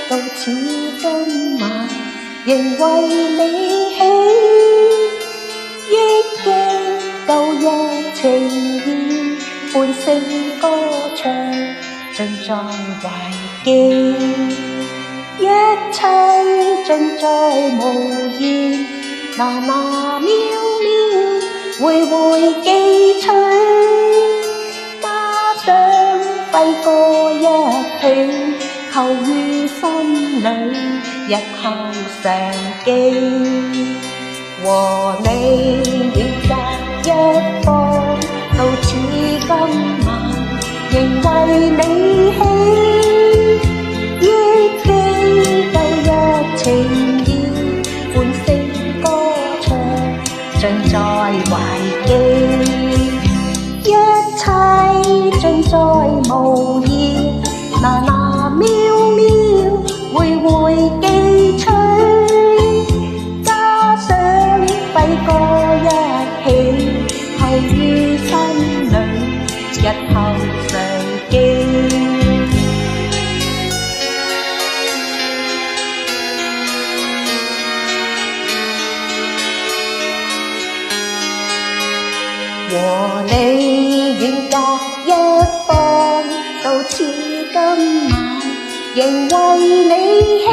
到似今晚，仍為你起，憶記舊日情意，歡聲歌唱盡在懷記，一切盡在無言，那渺渺回回記取，加上揮歌一起，扣於心裏，日後常記。和你遠隔一方，到似今晚，仍為你起，憶記舊日情意，歡聲歌唱盡在懷記，一切盡在無言，那渺渺回回記取，加上揮歌一起，扣於心裏，日後常記。和你遠隔一方，到似今晚，仍為你起，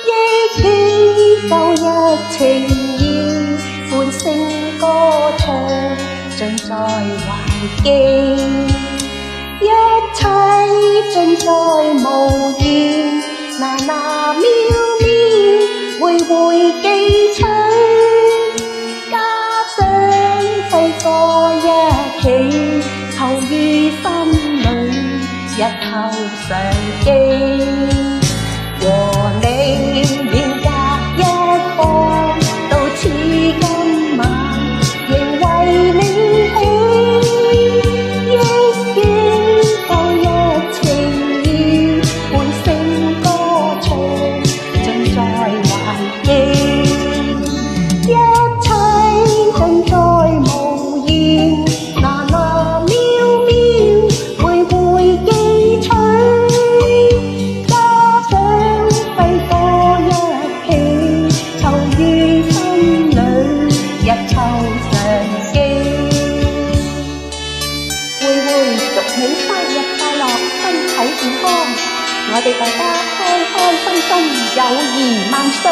憶記舊日情意，歡聲歌唱盡在懷記，一切盡在無言，那渺渺回回記取，揮歌一起，扣於心裏，日後常記。和你遠隔一方，到似今晚，仍為你起，憶記舊日情意，歡聲歌唱盡在懷記，一切盡在無言，那渺渺回回記取，加上揮歌一起，扣於心裏，日後常記。會會祝你生日快樂，身體健康，我哋大家開開心心，友誼萬歲。